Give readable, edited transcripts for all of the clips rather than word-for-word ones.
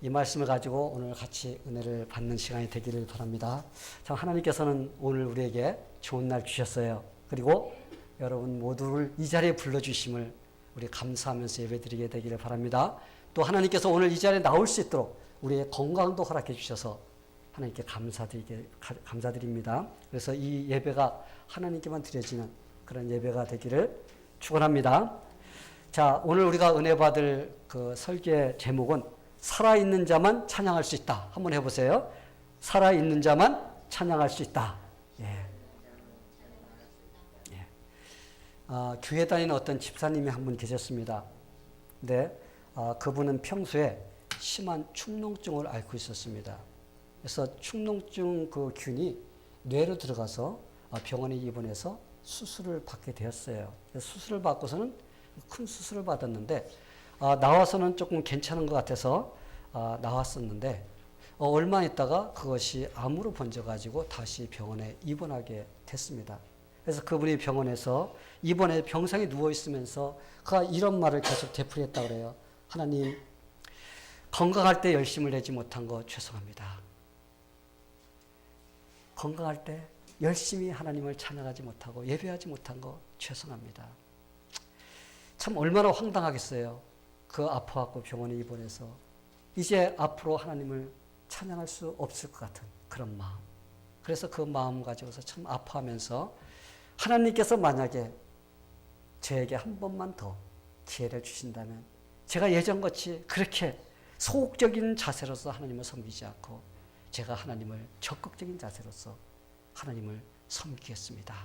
이 말씀을 가지고 오늘 같이 은혜를 받는 시간이 되기를 바랍니다. 참 하나님께서는 오늘 우리에게 좋은 날 주셨어요. 그리고 여러분 모두를 이 자리에 불러주심을 우리 감사하면서 예배드리게 되기를 바랍니다. 또 하나님께서 오늘 이 자리에 나올 수 있도록 우리의 건강도 허락해 주셔서 하나님께 감사드립니다. 그래서 이 예배가 하나님께만 드려지는 그런 예배가 되기를 축원합니다. 자, 오늘 우리가 은혜 받을 그 설교의 제목은 살아있는 자만 찬양할 수 있다. 한번 해보세요. 살아있는 자만 찬양할 수 있다. 예. 예. 교회 다니는 어떤 집사님이 한 분 계셨습니다. 근데 그분은 평소에 심한 축농증을 앓고 있었습니다. 그래서 축농증 그 균이 뇌로 들어가서 병원에 입원해서 수술을 받게 되었어요. 수술을 받고서는 큰 수술을 받았는데 나와서는 조금 괜찮은 것 같아서 나왔었는데 얼마 있다가 그것이 암으로 번져가지고 다시 병원에 입원하게 됐습니다. 그래서 그분이 병원에서 입원해 병상에 누워있으면서 그가 이런 말을 계속 되풀이했다고 그래요. 하나님, 건강할 때 열심을 내지 못한 거 죄송합니다. 건강할 때 열심히 하나님을 찬양하지 못하고 예배하지 못한 거 죄송합니다. 참 얼마나 황당하겠어요. 그 아파갖고 병원에 입원해서 이제 앞으로 하나님을 찬양할 수 없을 것 같은 그런 마음. 그래서 그 마음 가지고서 참 아파하면서 하나님께서 만약에 저에게 한 번만 더 기회를 주신다면 제가 예전같이 그렇게 소극적인 자세로서 하나님을 섬기지 않고 제가 하나님을 적극적인 자세로서 하나님을 섬기겠습니다.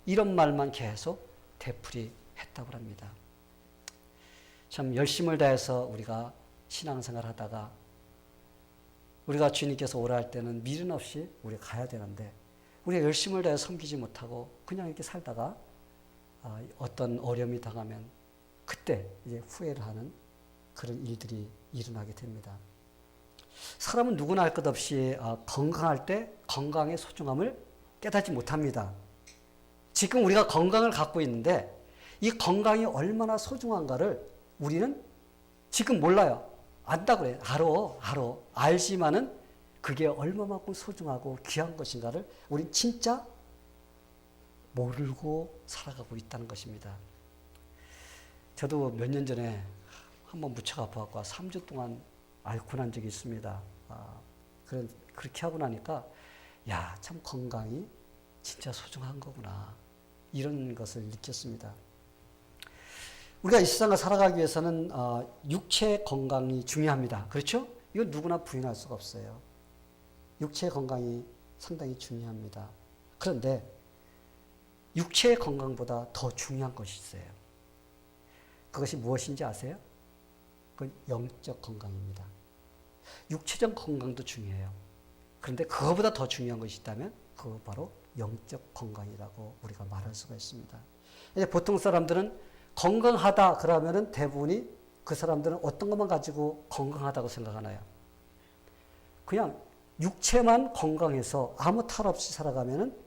이런 말만 계속 되풀이했다고 합니다. 참 열심을 다해서 우리가 신앙생활 하다가 우리가 주님께서 오라 할 때는 미련 없이 우리가 가야 되는데 우리가 열심을 다해 섬기지 못하고 그냥 이렇게 살다가 어떤 어려움이 당하면 그때 이제 후회를 하는 그런 일들이 일어나게 됩니다. 사람은 누구나 할 것 없이 건강할 때 건강의 소중함을 깨닫지 못합니다. 지금 우리가 건강을 갖고 있는데 이 건강이 얼마나 소중한가를 우리는 지금 몰라요. 안다고 그래요. 알아. 알지만은 그게 얼마만큼 소중하고 귀한 것인가를 우린 진짜 모르고 살아가고 있다는 것입니다. 저도 몇 년 전에 한번 무척 아파갖고 3주 동안 앓고 난 적이 있습니다. 그렇게 하고 나니까 야, 참 건강이 진짜 소중한 거구나. 이런 것을 느꼈습니다. 우리가 이 세상을 살아가기 위해서는 육체 건강이 중요합니다. 그렇죠? 이건 누구나 부인할 수가 없어요. 육체 건강이 상당히 중요합니다. 그런데 육체의 건강보다 더 중요한 것이 있어요. 그것이 무엇인지 아세요? 그건 영적 건강입니다. 육체적 건강도 중요해요. 그런데 그거보다 더 중요한 것이 있다면 그거 바로 영적 건강이라고 우리가 말할 수가 있습니다. 이제 보통 사람들은 건강하다 그러면은 대부분이 그 사람들은 어떤 것만 가지고 건강하다고 생각하나요? 그냥 육체만 건강해서 아무 탈 없이 살아가면은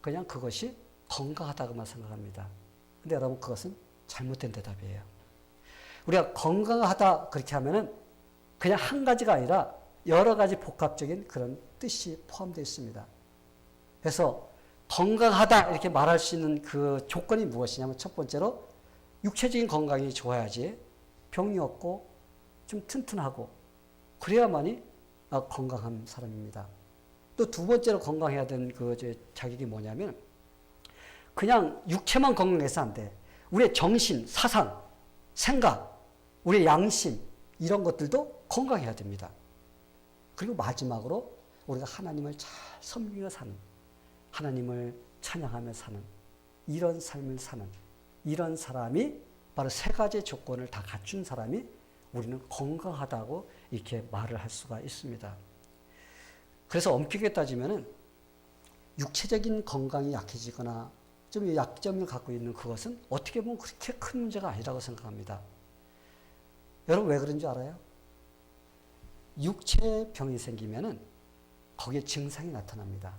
그냥 그것이 건강하다고만 생각합니다. 근데 여러분 그것은 잘못된 대답이에요. 우리가 건강하다 그렇게 하면은 그냥 한 가지가 아니라 여러 가지 복합적인 그런 뜻이 포함되어 있습니다. 그래서 건강하다 이렇게 말할 수 있는 그 조건이 무엇이냐면 첫 번째로 육체적인 건강이 좋아야지 병이 없고 좀 튼튼하고 그래야만이 건강한 사람입니다. 또 두 번째로 건강해야 되는 그 자격이 뭐냐면 그냥 육체만 건강해서 안 돼. 우리의 정신, 사상, 생각, 우리의 양심 이런 것들도 건강해야 됩니다. 그리고 마지막으로 우리가 하나님을 잘 섬기며 사는 하나님을 찬양하며 사는 이런 삶을 사는 이런 사람이 바로 세 가지 조건을 다 갖춘 사람이 우리는 건강하다고 이렇게 말을 할 수가 있습니다. 그래서 엄격하게 따지면은 육체적인 건강이 약해지거나 좀 약점을 갖고 있는 그것은 어떻게 보면 그렇게 큰 문제가 아니라고 생각합니다. 여러분 왜 그런 줄 알아요? 육체병이 생기면은 거기에 증상이 나타납니다.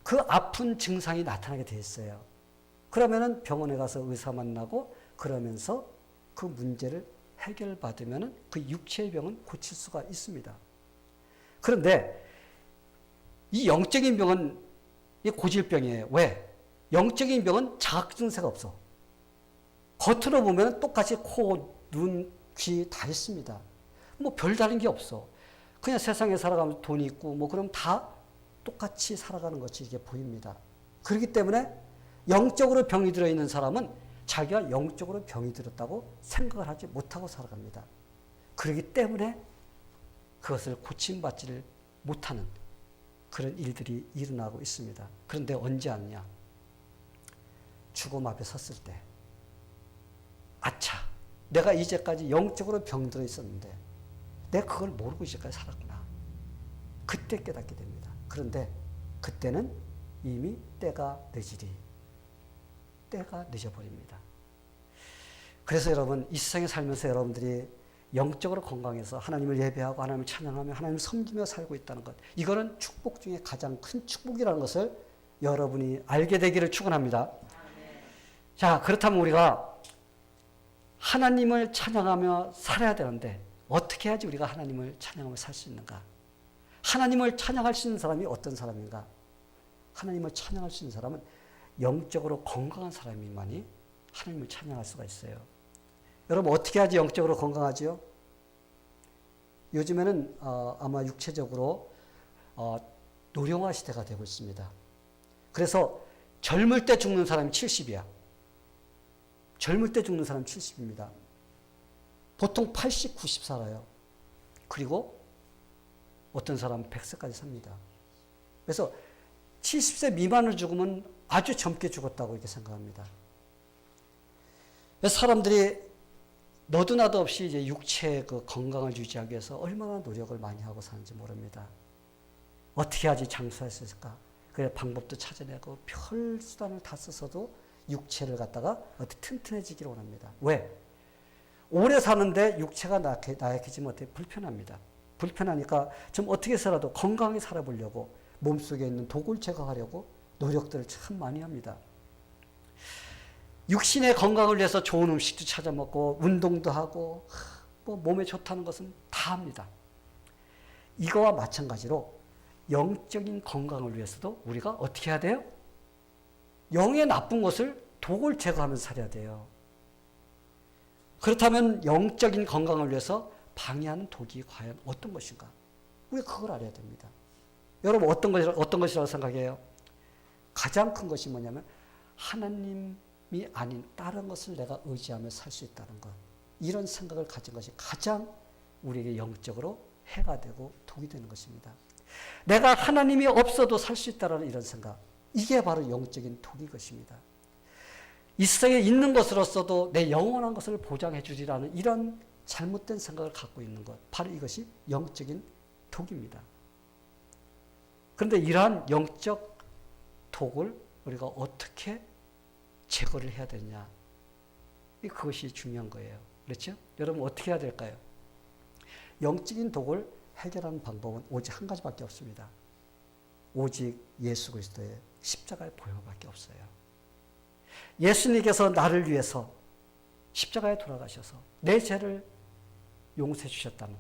그 아픈 증상이 나타나게 돼 있어요. 그러면은 병원에 가서 의사 만나고 그러면서 그 문제를 해결받으면 그 육체의 병은 고칠 수가 있습니다. 그런데 이 영적인 병은 이 고질병이에요. 왜? 영적인 병은 자각 증세가 없어. 겉으로 보면 똑같이 코, 눈, 귀 다 있습니다. 뭐 별다른 게 없어. 그냥 세상에 살아가면서 돈이 있고 뭐 그럼 다 똑같이 살아가는 것이 이게 보입니다. 그렇기 때문에 영적으로 병이 들어있는 사람은 자기가 영적으로 병이 들었다고 생각을 하지 못하고 살아갑니다. 그렇기 때문에 그것을 고침받지를 못하는 그런 일들이 일어나고 있습니다. 그런데 언제 왔냐? 죽음 앞에 섰을 때, 아차, 내가 이제까지 영적으로 병들어 있었는데 내가 그걸 모르고 이제까지 살았구나. 그때 깨닫게 됩니다. 그런데 그때는 이미 때가 늦으리. 때가 늦어버립니다. 그래서 여러분, 이 세상에 살면서 여러분들이 영적으로 건강해서 하나님을 예배하고 하나님을 찬양하며 하나님을 섬기며 살고 있다는 것, 이거는 축복 중에 가장 큰 축복이라는 것을 여러분이 알게 되기를 축원합니다. 자, 그렇다면 우리가 하나님을 찬양하며 살아야 되는데 어떻게 해야지 우리가 하나님을 찬양하며 살 수 있는가? 하나님을 찬양할 수 있는 사람이 어떤 사람인가? 하나님을 찬양할 수 있는 사람은 영적으로 건강한 사람이만이 하나님을 찬양할 수가 있어요. 여러분, 어떻게 해야지 영적으로 건강하지요? 요즘에는 아마 육체적으로 노령화 시대가 되고 있습니다. 그래서 젊을 때 죽는 사람이 70이야. 젊을 때 죽는 사람이 70입니다. 보통 80, 90 살아요. 그리고 어떤 사람은 100세까지 삽니다. 그래서 70세 미만으로 죽으면 아주 젊게 죽었다고 이렇게 생각합니다. 그래서 사람들이 너도 나도 없이 이제 육체의 그 건강을 유지하기 위해서 얼마나 노력을 많이 하고 사는지 모릅니다. 어떻게 하지 장수할 수 있을까? 그래 방법도 찾아내고 별 수단을 다 써서도 육체를 갖다가 어떻게 튼튼해지기를 원합니다. 왜? 오래 사는데 육체가 나약해지면 어떻게 불편합니다. 불편하니까 좀 어떻게 해서라도 건강하게 살아보려고 몸속에 있는 독을 제거하려고 노력들을 참 많이 합니다. 육신의 건강을 위해서 좋은 음식도 찾아 먹고 운동도 하고 뭐 몸에 좋다는 것은 다 합니다. 이거와 마찬가지로 영적인 건강을 위해서도 우리가 어떻게 해야 돼요? 영의 나쁜 것을 독을 제거하면서 살아야 돼요. 그렇다면 영적인 건강을 위해서 방해하는 독이 과연 어떤 것인가? 우리가 그걸 알아야 됩니다. 여러분 어떤 것이라고 생각해요? 가장 큰 것이 뭐냐면 하나님이 아닌 다른 것을 내가 의지하며 살 수 있다는 것. 이런 생각을 가진 것이 가장 우리에게 영적으로 해가 되고 독이 되는 것입니다. 내가 하나님이 없어도 살 수 있다는 이런 생각. 이게 바로 영적인 독인 것입니다. 이 세상에 있는 것으로서도 내 영원한 것을 보장해 주리라는 이런 잘못된 생각을 갖고 있는 것. 바로 이것이 영적인 독입니다. 그런데 이러한 영적 독을 우리가 어떻게 제거를 해야 되느냐. 그것이 중요한 거예요. 그렇죠? 여러분 어떻게 해야 될까요? 영적인 독을 해결하는 방법은 오직 한 가지밖에 없습니다. 오직 예수 그리스도의 십자가의 보혈밖에 없어요. 예수님께서 나를 위해서 십자가에 돌아가셔서 내 죄를 용서해 주셨다는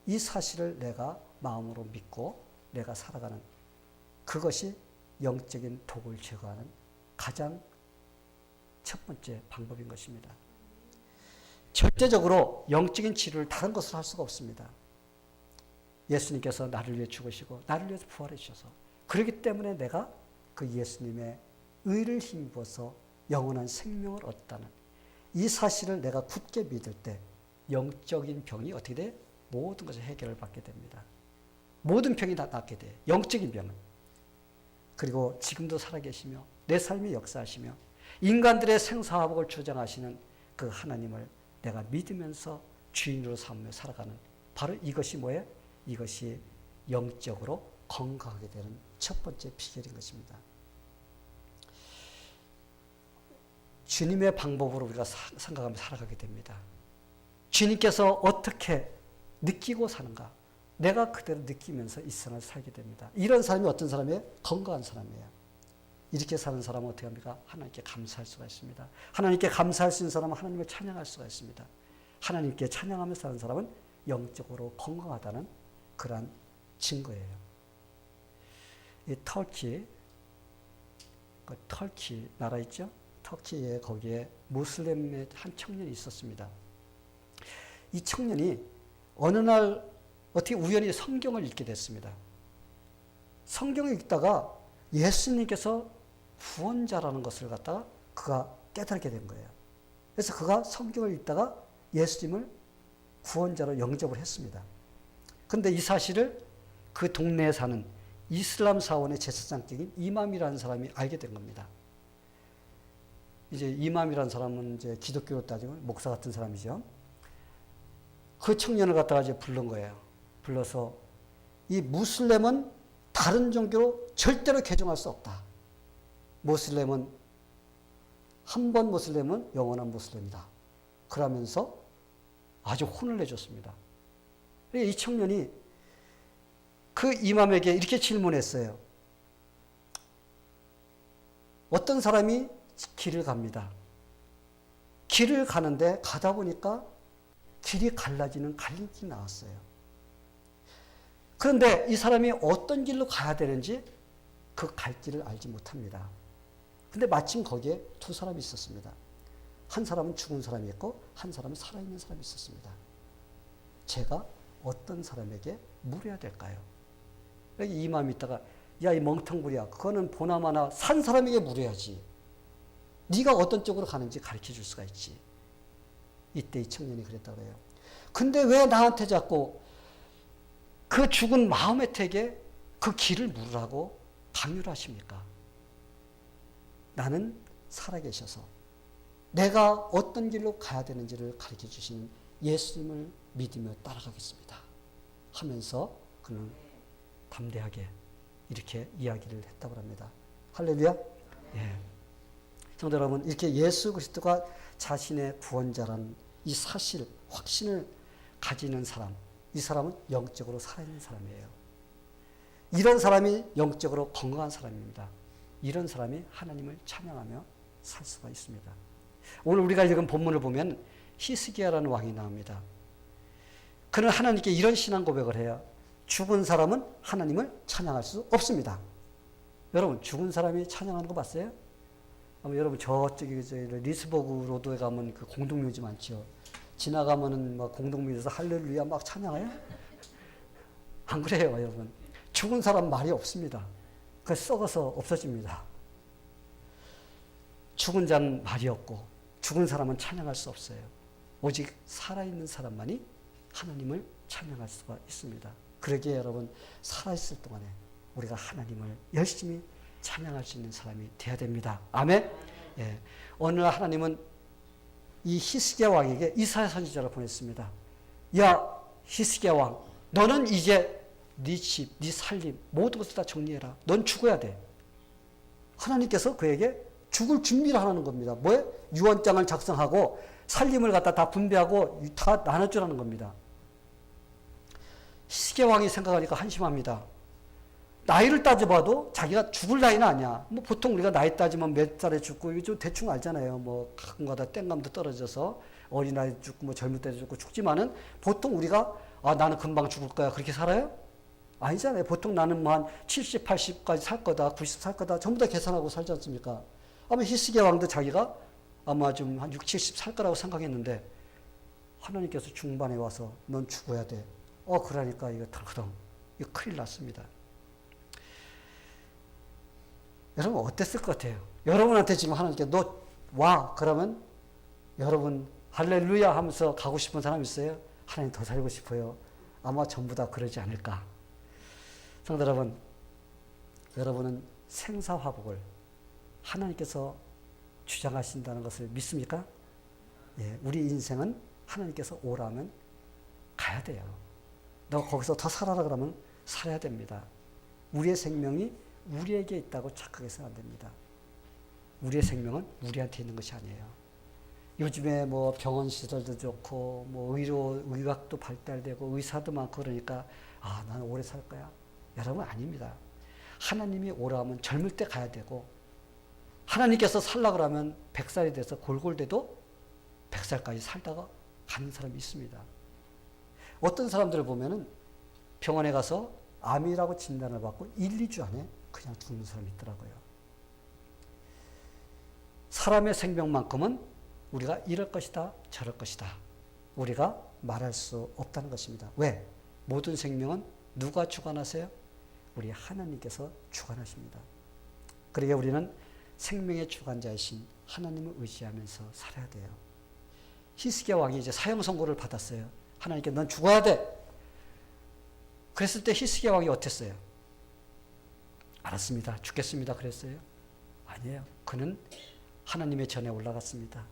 이 사실을 내가 마음으로 믿고 내가 살아가는 그것이 영적인 독을 제거하는 가장 첫 번째 방법인 것입니다. 절대적으로 영적인 치료를 다른 것으로 할 수가 없습니다. 예수님께서 나를 위해 죽으시고 나를 위해서 부활해 주셔서 그렇기 때문에 내가 그 예수님의 의를 힘입어서 영원한 생명을 얻다는 이 사실을 내가 굳게 믿을 때 영적인 병이 어떻게 돼? 모든 것을 해결을 받게 됩니다. 모든 병이 다 낫게 돼. 영적인 병은. 그리고 지금도 살아계시며 내 삶에 역사하시며 인간들의 생사화복을 주장하시는 그 하나님을 내가 믿으면서 주인으로 삼으며 살아가는 바로 이것이 뭐예요? 이것이 영적으로 건강하게 되는 첫 번째 비결인 것입니다. 주님의 방법으로 우리가 생각하며 살아가게 됩니다. 주님께서 어떻게 느끼고 사는가? 내가 그대로 느끼면서 이 세상을 살게 됩니다. 이런 사람이 어떤 사람이에요? 건강한 사람이에요. 이렇게 사는 사람은 어떻게 합니까? 하나님께 감사할 수가 있습니다. 하나님께 감사할 수 있는 사람은 하나님을 찬양할 수가 있습니다. 하나님께 찬양하면서 사는 사람은 영적으로 건강하다는 그러한 증거예요. 이 터키 나라 있죠? 터키에 거기에 모슬렘의 한 청년이 있었습니다. 이 청년이 어느 날 어떻게 우연히 성경을 읽게 됐습니다. 성경을 읽다가 예수님께서 구원자라는 것을 갖다가 그가 깨닫게 된 거예요. 그래서 그가 성경을 읽다가 예수님을 구원자로 영접을 했습니다. 그런데 이 사실을 그 동네에 사는 이슬람 사원의 제사장격인 이맘이라는 사람이 알게 된 겁니다. 이제 이맘이라는 사람은 이제 기독교로 따지면 목사 같은 사람이죠. 그 청년을 갖다가 이제 부른 거예요. 불러서 이 무슬림은 다른 종교로 절대로 개종할 수 없다. 무슬림은 한 번 무슬림은 영원한 무슬림이다. 그러면서 아주 혼을 내줬습니다. 이 청년이 그 이맘에게 이렇게 질문했어요. 어떤 사람이 길을 갑니다. 길을 가는데 가다 보니까 길이 갈라지는 갈림길이 나왔어요. 그런데 이 사람이 어떤 길로 가야 되는지 그 갈 길을 알지 못합니다. 근데 마침 거기에 두 사람이 있었습니다. 한 사람은 죽은 사람이 있고 한 사람은 살아있는 사람이 있었습니다. 제가 어떤 사람에게 물어야 될까요? 이 마음이 있다가 야, 이 멍텅구리야. 그거는 보나마나 산 사람에게 물어야지. 네가 어떤 쪽으로 가는지 가르쳐 줄 수가 있지. 이때 이 청년이 그랬다고 해요. 근데 왜 나한테 자꾸 그 죽은 마호메트에게 그 길을 물으라고 강요를 하십니까? 나는 살아계셔서 내가 어떤 길로 가야 되는지를 가르쳐 주시는 예수님을 믿으며 따라가겠습니다. 하면서 그는 담대하게 이렇게 이야기를 했다고 합니다. 할렐루야. 예. 성도 여러분, 이렇게 예수 그리스도가 자신의 구원자라는 이 사실, 확신을 가지는 사람, 이 사람은 영적으로 살아있는 사람이에요. 이런 사람이 영적으로 건강한 사람입니다. 이런 사람이 하나님을 찬양하며 살 수가 있습니다. 오늘 우리가 읽은 본문을 보면 히스기야라는 왕이 나옵니다. 그는 하나님께 이런 신앙 고백을 해요. 죽은 사람은 하나님을 찬양할 수 없습니다. 여러분, 죽은 사람이 찬양하는 거 봤어요? 여러분, 저쪽에 리스버그 로드에 가면 그 공동묘지 많죠. 지나가면은 막 공동묘지에서 할렐루야 막 찬양해요? 안 그래요, 여러분. 죽은 사람 말이 없습니다. 그 썩어서 없어집니다. 죽은 자는 말이 없고 죽은 사람은 찬양할 수 없어요. 오직 살아있는 사람만이 하나님을 찬양할 수가 있습니다. 그러기에 여러분, 살아있을 동안에 우리가 하나님을 열심히 찬양할 수 있는 사람이 되어야 됩니다. 아멘. 예. 어느 날 하나님은 이 히스기야 왕에게 이사야 선지자를 보냈습니다. 야, 히스기야 왕, 너는 이제 네 집, 네 살림 모든 것을 다 정리해라. 넌 죽어야 돼. 하나님께서 그에게 죽을 준비를 하는 겁니다. 뭐에? 유언장을 작성하고 살림을 갖다 다 분배하고 다 나눠주라는 겁니다. 히스기야 왕이 생각하니까 한심합니다. 나이를 따져봐도 자기가 죽을 나이는 아니야. 뭐 보통 우리가 나이 따지면 몇 살에 죽고 이거 좀 대충 알잖아요. 뭐 가끔가다 땡감도 떨어져서 어린아이 죽고 뭐 젊을 때 죽고 죽지만은 보통 우리가 아, 나는 금방 죽을 거야 그렇게 살아요? 아니잖아요. 보통 나는 뭐 한 70, 80까지 살 거다, 90 살 거다 전부 다 계산하고 살지 않습니까? 아마 히스기야 왕도 자기가 아마 좀 한 60, 70 살 거라고 생각했는데 하나님께서 중반에 와서 넌 죽어야 돼. 그러니까 이거 덜커덩 이거 큰일 났습니다. 여러분 어땠을 것 같아요? 여러분한테 지금 하나님께 너 와 그러면 여러분 할렐루야 하면서 가고 싶은 사람 있어요? 하나님 더 살고 싶어요. 아마 전부 다 그러지 않을까. 성도 여러분, 여러분은 생사화복을 하나님께서 주장하신다는 것을 믿습니까? 예, 우리 인생은 하나님께서 오라면 가야 돼요. 너 거기서 더 살아라 그러면 살아야 됩니다. 우리의 생명이 우리에게 있다고 착각해서는 안 됩니다. 우리의 생명은 우리한테 있는 것이 아니에요. 요즘에 뭐 병원 시설도 좋고 뭐 의학도 발달되고 의사도 많고 그러니까 아, 나는 오래 살 거야. 여러분 아닙니다. 하나님이 오라 하면 젊을 때 가야 되고 하나님께서 살라 그러면 100살이 돼서 골골대도 100살까지 살다가 가는 사람이 있습니다. 어떤 사람들을 보면은 병원에 가서 암이라고 진단을 받고 1, 2주 안에 그냥 죽는 사람이 있더라고요. 사람의 생명만큼은 우리가 이럴 것이다, 저럴 것이다. 우리가 말할 수 없다는 것입니다. 왜? 모든 생명은 누가 주관하세요? 우리 하나님께서 주관하십니다. 그러기에 우리는 생명의 주관자이신 하나님을 의지하면서 살아야 돼요. 히스기야 왕이 이제 사형 선고를 받았어요. 하나님께 넌 죽어야 돼. 그랬을 때 히스기야 왕이 어땠어요? 알았습니다. 죽겠습니다. 그랬어요? 아니에요. 그는 하나님의 전에 올라갔습니다.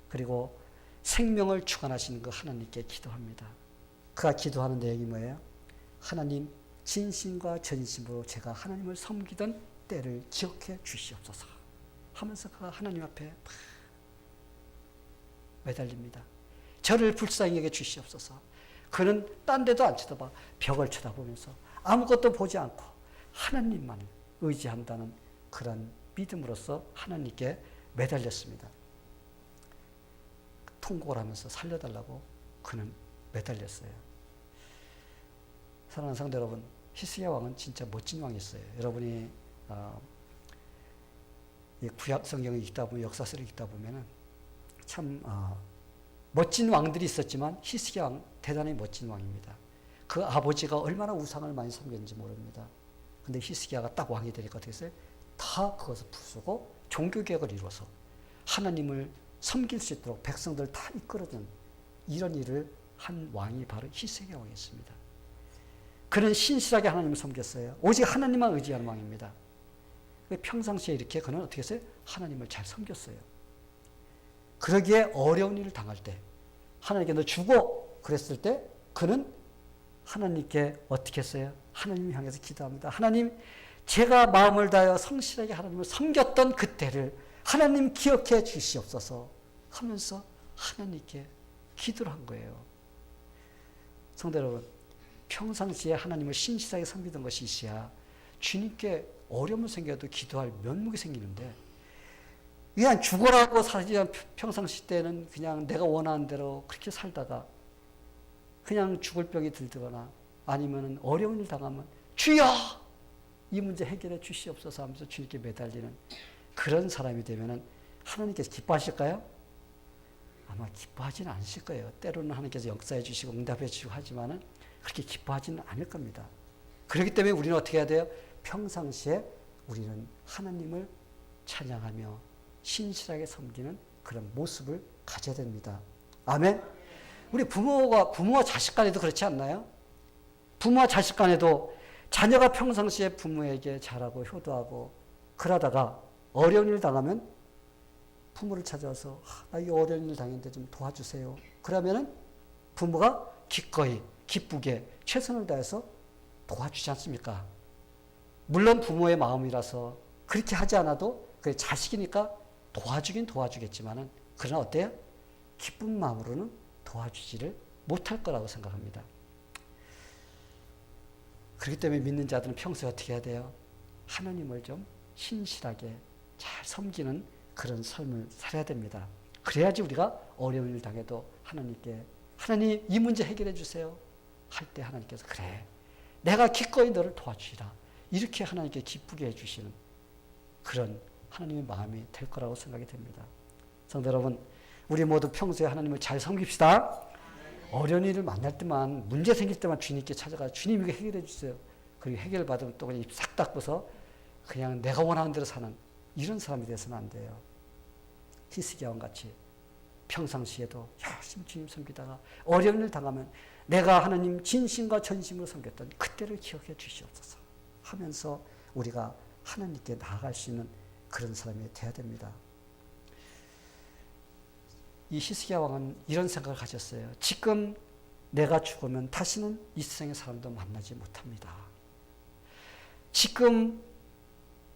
그리고 생명을 주관하시는 그 하나님께 기도합니다. 그가 기도하는 내용이 뭐예요? 하나님, 진심과 전심으로 제가 하나님을 섬기던 때를 기억해 주시옵소서 하면서 그가 하나님 앞에 매달립니다. 저를 불쌍히 여겨 주시옵소서. 그는 딴 데도 안 쳐다봐 벽을 쳐다보면서 아무것도 보지 않고 하나님만 의지한다는 그런 믿음으로써 하나님께 매달렸습니다. 통곡을 하면서 살려달라고 그는 매달렸어요. 사랑하는 성도 여러분, 히스기야 왕은 진짜 멋진 왕이었어요. 여러분이 이 구약 성경을 읽다 보면, 역사서를 읽다 보면은 참 멋진 왕들이 있었지만 히스기야 왕 대단히 멋진 왕입니다. 그 아버지가 얼마나 우상을 많이 섬겼는지 모릅니다. 근데 히스기야가 딱 왕이 되니까 어떻게 했어요? 다 그것을 부수고 종교개혁을 이루어서 하나님을 섬길 수 있도록 백성들을 다 이끌어준 이런 일을 한 왕이 바로 히스기야 왕이었습니다. 그는 신실하게 하나님을 섬겼어요. 오직 하나님만 의지하는 왕입니다. 평상시에 이렇게 그는 어떻게 했어요? 하나님을 잘 섬겼어요. 그러기에 어려운 일을 당할 때 하나님께 너 죽어 그랬을 때 그는 하나님께 어떻게 했어요? 하나님을 향해서 기도합니다. 하나님, 제가 마음을 다하여 성실하게 하나님을 섬겼던 그때를 하나님 기억해 주시옵소서 하면서 하나님께 기도를 한 거예요. 성도 여러분, 평상시에 하나님을 신실하게 섬기던 것이 있어야 주님께 어려움이 생겨도 기도할 면목이 생기는데 그냥 죽어라고 살지 평상시 때는 그냥 내가 원하는 대로 그렇게 살다가 그냥 죽을 병이 들거나 아니면 어려운 일 당하면 주여 이 문제 해결해 주시옵소서 하면서 주님께 매달리는 그런 사람이 되면 하나님께서 기뻐하실까요? 아마 기뻐하지는 않으실 거예요. 때로는 하나님께서 역사해 주시고 응답해 주시고 하지만은 그렇게 기뻐하지는 않을 겁니다. 그렇기 때문에 우리는 어떻게 해야 돼요? 평상시에 우리는 하나님을 찬양하며 신실하게 섬기는 그런 모습을 가져야 됩니다. 아멘. 우리 부모와 자식 간에도 그렇지 않나요? 부모와 자식 간에도 자녀가 평상시에 부모에게 잘하고 효도하고 그러다가 어려운 일 당하면 부모를 찾아와서 나 이 어려운 일 당했는데 좀 도와주세요. 그러면은 부모가 기꺼이 기쁘게 최선을 다해서 도와주지 않습니까? 물론 부모의 마음이라서 그렇게 하지 않아도 그 자식이니까 도와주긴 도와주겠지만은 그러나 어때요? 기쁜 마음으로는 도와주지를 못할 거라고 생각합니다. 그렇기 때문에 믿는 자들은 평소에 어떻게 해야 돼요? 하나님을 좀 신실하게 잘 섬기는 그런 삶을 살아야 됩니다. 그래야지 우리가 어려운 일 당해도 하나님께 하나님 이 문제 해결해 주세요 할 때 하나님께서 그래 내가 기꺼이 너를 도와주리라 이렇게 하나님께 기쁘게 해주시는 그런 하나님의 마음이 될 거라고 생각이 됩니다. 성도 여러분, 우리 모두 평소에 하나님을 잘 섬깁시다. 어려운 일을 만날 때만 문제 생길 때만 주님께 찾아가 주님 이거 해결해 주세요. 그리고 해결 받으면 또 그냥 입 싹 닫고서 그냥 내가 원하는 대로 사는 이런 사람이 돼서는 안 돼요. 히스기야 왕 같이 평상시에도 열심히 주님 섬기다가 어려운 일 당하면 내가 하나님 진심과 전심으로 섬겼던 그때를 기억해 주시옵소서 하면서 우리가 하나님께 나아갈 수 있는 그런 사람이 되어야 됩니다. 이 히스기야 왕은 이런 생각을 가졌어요. 지금 내가 죽으면 다시는 이 세상의 사람도 만나지 못합니다. 지금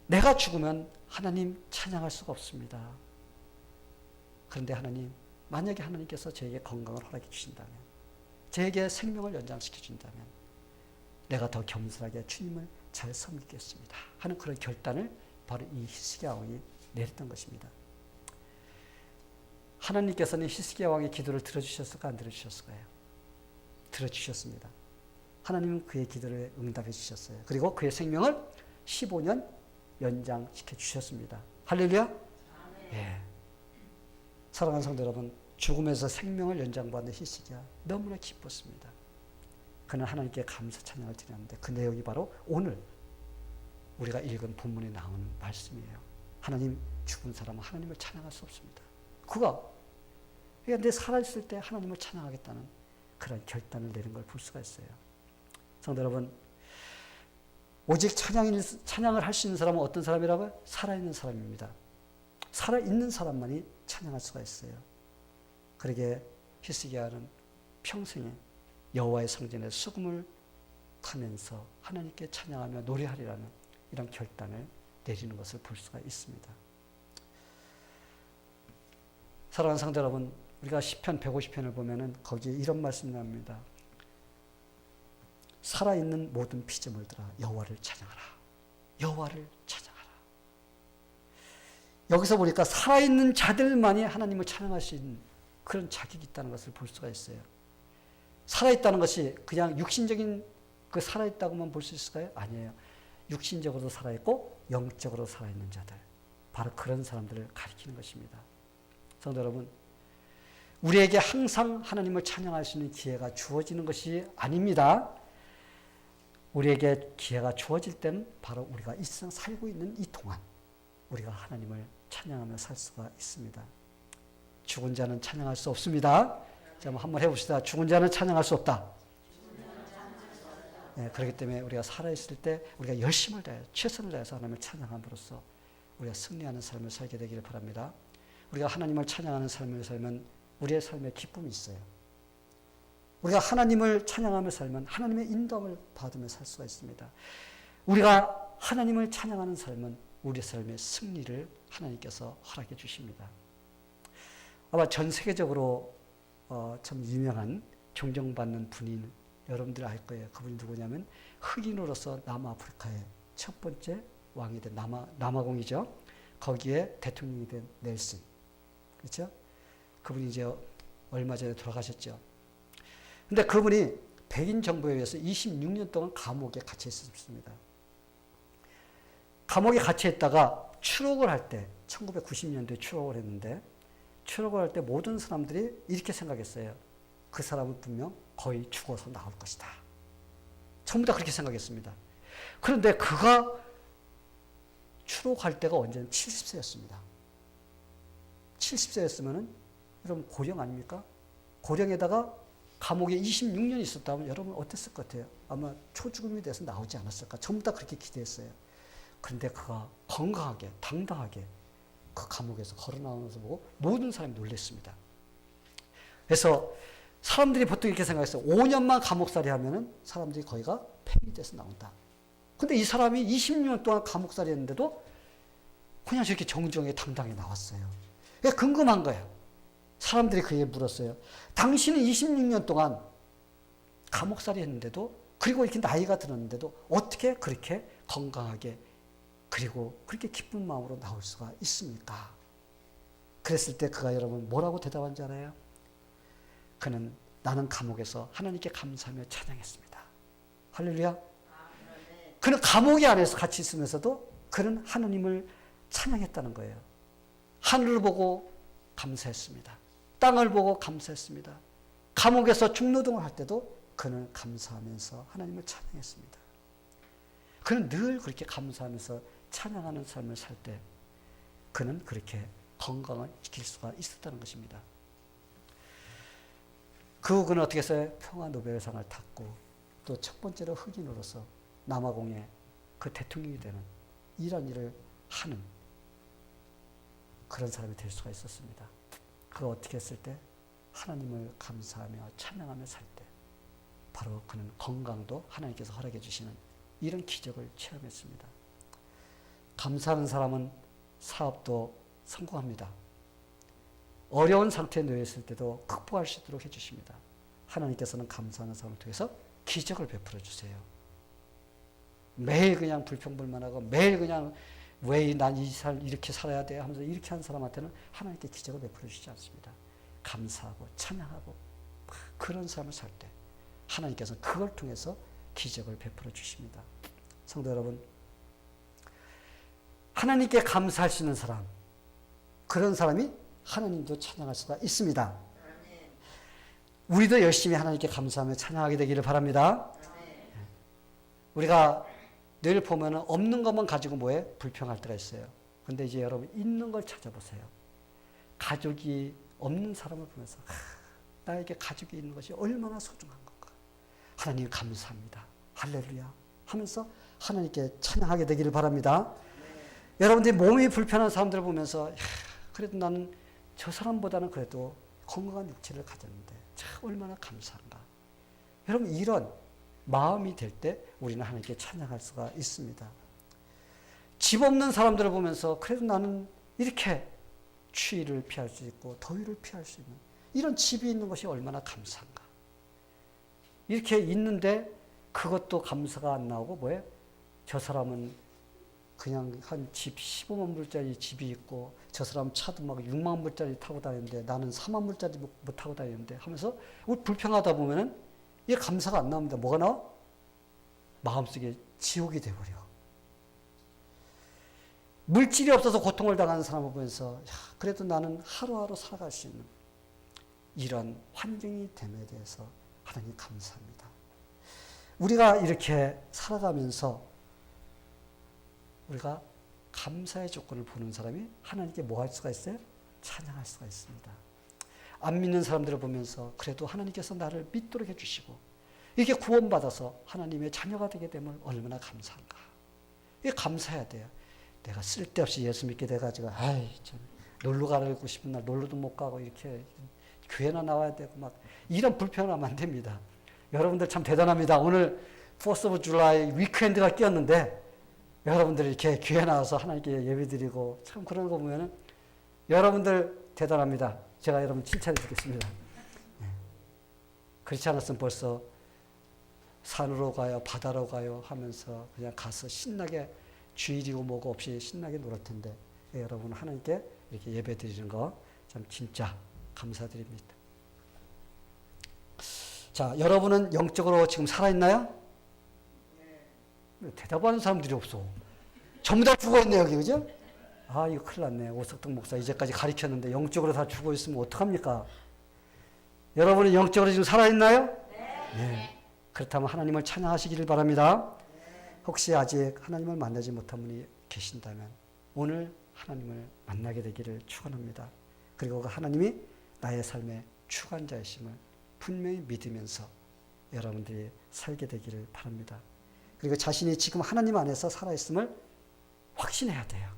내가 죽으면 하나님 찬양할 수가 없습니다. 그런데 하나님, 만약에 하나님께서 저에게 건강을 허락해 주신다면, 저에게 생명을 연장시켜 준다면 내가 더 겸손하게 주님을 잘 섬기겠습니다 하는 그런 결단을 바로 이 히스기야 왕이 내렸던 것입니다. 하나님께서는 히스기야 왕의 기도를 들어주셨을까 안 들어주셨을까요? 들어주셨습니다. 하나님은 그의 기도를 응답해 주셨어요. 그리고 그의 생명을 15년 연장시켜 주셨습니다. 할렐루야. 예. 사랑하는 성도 여러분, 죽음에서 생명을 연장받는 히스기야 너무나 기뻤습니다. 그는 하나님께 감사 찬양을 드렸는데 그 내용이 바로 오늘 우리가 읽은 본문에 나오는 말씀이에요. 하나님, 죽은 사람은 하나님을 찬양할 수 없습니다. 그가 내 살아있을 때 하나님을 찬양하겠다는 그런 결단을 내린 걸 볼 수가 있어요. 성도 여러분, 오직 찬양을 할 수 있는 사람은 어떤 사람이라고요? 살아있는 사람입니다. 살아있는 사람만이 찬양할 수가 있어요. 그러게 히스기야는 평생에 여호와의 성전에 수금을 타면서 하나님께 찬양하며 노래하리라는 이런 결단을 내리는 것을 볼 수가 있습니다. 사랑하는 성도 여러분, 우리가 시편 150편을 보면은 거기에 이런 말씀이 나옵니다. 살아있는 모든 피조물들아 여호와를 찬양하라. 여호와를 찬양하라. 여기서 보니까 살아있는 자들만이 하나님을 찬양할 수 있는 그런 자격이 있다는 것을 볼 수가 있어요. 살아있다는 것이 그냥 육신적인 그 살아있다고만 볼 수 있을까요? 아니에요. 육신적으로도 살아있고 영적으로 살아있는 자들, 바로 그런 사람들을 가리키는 것입니다. 성도 여러분, 우리에게 항상 하나님을 찬양할 수 있는 기회가 주어지는 것이 아닙니다. 우리에게 기회가 주어질 때는 바로 우리가 이 세상 살고 있는 이 동안 우리가 하나님을 찬양하며 살 수가 있습니다. 죽은 자는 찬양할 수 없습니다. 자, 한번 해봅시다. 죽은 자는 찬양할 수 없다. 네, 그렇기 때문에 우리가 살아있을 때 우리가 열심을 다해 최선을 다해서 하나님을 찬양함으로써 우리가 승리하는 삶을 살게 되기를 바랍니다. 우리가 하나님을 찬양하는 삶을 살면 우리의 삶에 기쁨이 있어요. 우리가 하나님을 찬양하며 살면 하나님의 인도함을 받으며 살 수가 있습니다. 우리가 하나님을 찬양하는 삶은 우리 삶의 승리를 하나님께서 허락해 주십니다. 아마 전 세계적으로 참 유명한 존경받는 분인 여러분들 알 거예요. 그분이 누구냐면 흑인으로서 남아프리카의 첫 번째 왕이 된 남아공이죠. 거기에 대통령이 된 넬슨. 그렇죠? 그분이 이제 얼마 전에 돌아가셨죠. 근데 그분이 백인 정부에 의해서 26년 동안 감옥에 갇혀 있었습니다. 감옥에 갇혀 있다가 추록을 할 때 1990년도에 추록을 했는데 추록을 할 때 모든 사람들이 이렇게 생각했어요. 그 사람은 분명 거의 죽어서 나올 것이다. 전부 다 그렇게 생각했습니다. 그런데 그가 추록할 때가 언제는 70세였습니다. 70세였으면 여러분 고령 아닙니까? 고령에다가 감옥에 26년 있었다면 여러분 어땠을 것 같아요? 아마 초죽음이 돼서 나오지 않았을까? 전부 다 그렇게 기대했어요. 그런데 그가 건강하게 당당하게 그 감옥에서 걸어 나오면서 보고 모든 사람이 놀랐습니다. 그래서 사람들이 보통 이렇게 생각했어요. 5년만 감옥살이 하면은 사람들이 거기가 폐인이 돼서 나온다. 근데 이 사람이 26년 동안 감옥살이 했는데도 그냥 저렇게 정정하게 당당히 나왔어요. 그게 궁금한 거예요. 사람들이 그에게 물었어요. 당신은 26년 동안 감옥살이 했는데도 그리고 이렇게 나이가 들었는데도 어떻게 그렇게 건강하게 그리고 그렇게 기쁜 마음으로 나올 수가 있습니까? 그랬을 때 그가 여러분 뭐라고 대답한 줄 알아요? 그는 나는 감옥에서 하나님께 감사하며 찬양했습니다. 할렐루야. 그는 감옥에 안에서 같이 있으면서도 그는 하나님을 찬양했다는 거예요. 하늘을 보고 감사했습니다. 땅을 보고 감사했습니다. 감옥에서 중노동을 할 때도 그는 감사하면서 하나님을 찬양했습니다. 그는 늘 그렇게 감사하면서 찬양하는 삶을 살 때 그는 그렇게 건강을 지킬 수가 있었다는 것입니다. 그는 어떻게 했어요? 평화 노벨상을 탔고 또 첫 번째로 흑인으로서 남아공의 그 대통령이 되는 이런 일을 하는 그런 사람이 될 수가 있었습니다. 그가 어떻게 했을 때? 하나님을 감사하며 찬양하며 살 때 바로 그는 건강도 하나님께서 허락해 주시는 이런 기적을 체험했습니다. 감사하는 사람은 사업도 성공합니다. 어려운 상태에 놓여 있을 때도 극복할 수 있도록 해주십니다. 하나님께서는 감사하는 사람을 통해서 기적을 베풀어 주세요. 매일 그냥 불평불만하고 매일 그냥 왜 난 이렇게 살아야 돼 하면서 이렇게 한 사람한테는 하나님께 기적을 베풀어 주시지 않습니다. 감사하고 찬양하고 그런 삶을 살 때 하나님께서는 그걸 통해서 기적을 베풀어 주십니다. 성도 여러분, 하나님께 감사할 수 있는 사람, 그런 사람이 하나님도 찬양할 수가 있습니다. 우리도 열심히 하나님께 감사하며 찬양하게 되기를 바랍니다. 우리가 늘 보면 없는 것만 가지고 뭐해? 불평할 때가 있어요. 근데 이제 여러분 있는 걸 찾아보세요. 가족이 없는 사람을 보면서 나에게 가족이 있는 것이 얼마나 소중한 건가. 하나님 감사합니다. 할렐루야 하면서 하나님께 찬양하게 되기를 바랍니다. 여러분들이 몸이 불편한 사람들을 보면서 그래도 나는 저 사람보다는 그래도 건강한 육체를 가졌는데 참 얼마나 감사한가. 여러분 이런 마음이 될 때 우리는 하나님께 찬양할 수가 있습니다. 집 없는 사람들을 보면서 그래도 나는 이렇게 추위를 피할 수 있고 더위를 피할 수 있는 이런 집이 있는 것이 얼마나 감사한가. 이렇게 있는데 그것도 감사가 안 나오고 뭐예요? 저 사람은 그냥 한 집 15만 불짜리 집이 있고 저 사람 차도 막 6만 불짜리 타고 다니는데 나는 4만 불짜리 못 타고 다니는데 하면서 우리 불평하다 보면은 이게 감사가 안 나옵니다. 뭐가 나와? 마음속에 지옥이 돼버려. 물질이 없어서 고통을 당하는 사람을 보면서 그래도 나는 하루하루 살아갈 수 있는 이런 환경이 됨에 대해서 하나님 감사합니다. 우리가 이렇게 살아가면서 우리가 감사의 조건을 보는 사람이 하나님께 뭐 할 수가 있어요? 찬양할 수가 있습니다. 안 믿는 사람들을 보면서 그래도 하나님께서 나를 믿도록 해주시고 이렇게 구원받아서 하나님의 자녀가 되게 되면 얼마나 감사한가. 이게 감사해야 돼요. 내가 쓸데없이 예수 믿게 돼가지고 참 놀러 가고 싶은 날 놀러도 못 가고 이렇게 교회나 나와야 되고 막 이런 불평하면 안 됩니다. 여러분들 참 대단합니다. 오늘 4th of July 위크엔드가 끼었는데 여러분들 이렇게 교회 나와서 하나님께 예배드리고 참 그런 거 보면은 여러분들 대단합니다. 제가 여러분 칭찬해 드리겠습니다. 그렇지 않았으면 벌써 산으로 가요, 바다로 가요 하면서 그냥 가서 신나게 주일이고 뭐고 없이 신나게 놀을 텐데 여러분 하나님께 이렇게 예배 드리는 거 참 진짜 감사드립니다. 자, 여러분은 영적으로 지금 살아있나요? 대답하는 사람들이 없어. 전부 다 죽어있네 여기, 그죠? 아, 이거 큰일 났네. 오석동 목사 이제까지 가르쳤는데 영적으로 다 죽어있으면 어떡합니까? 여러분은 영적으로 지금 살아있나요? 네. 그렇다면 하나님을 찬양하시기를 바랍니다. 혹시 아직 하나님을 만나지 못한 분이 계신다면 오늘 하나님을 만나게 되기를 축원합니다. 그리고 하나님이 나의 삶의 주관자이심을 분명히 믿으면서 여러분들이 살게 되기를 바랍니다. 그리고 자신이 지금 하나님 안에서 살아있음을 확신해야 돼요.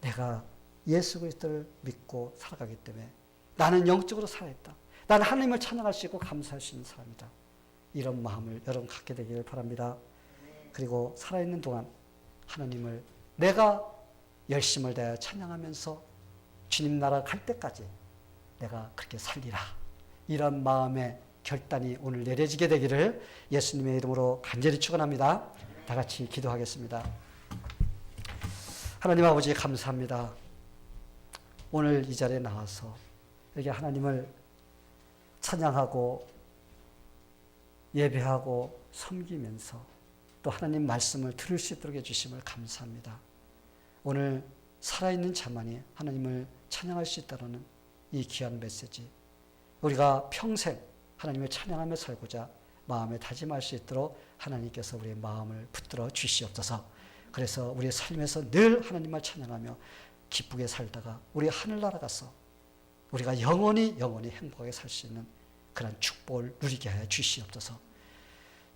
내가 예수 그리스도를 믿고 살아가기 때문에 나는 영적으로 살아있다. 나는 하나님을 찬양할 수 있고 감사할 수 있는 사람이다. 이런 마음을 여러분 갖게 되기를 바랍니다. 그리고 살아있는 동안 하나님을 내가 열심을 다해 찬양하면서 주님 나라 갈 때까지 내가 그렇게 살리라. 이런 마음의 결단이 오늘 내려지게 되기를 예수님의 이름으로 간절히 축원합니다. 다 같이 기도하겠습니다. 하나님 아버지 감사합니다. 오늘 이 자리에 나와서 이렇게 하나님을 찬양하고 예배하고 섬기면서 또 하나님 말씀을 들을 수 있도록 해주심을 감사합니다. 오늘 살아있는 자만이 하나님을 찬양할 수 있다는 이 귀한 메시지, 우리가 평생 하나님을 찬양하며 살고자 마음에 다짐할 수 있도록 하나님께서 우리의 마음을 붙들어 주시옵소서. 그래서 우리의 삶에서 늘 하나님을 찬양하며 기쁘게 살다가 우리 하늘나라 가서 우리가 영원히 행복하게 살 수 있는 그런 축복을 누리게 하여 주시옵소서.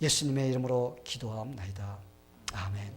예수님의 이름으로 기도하옵나이다. 아멘.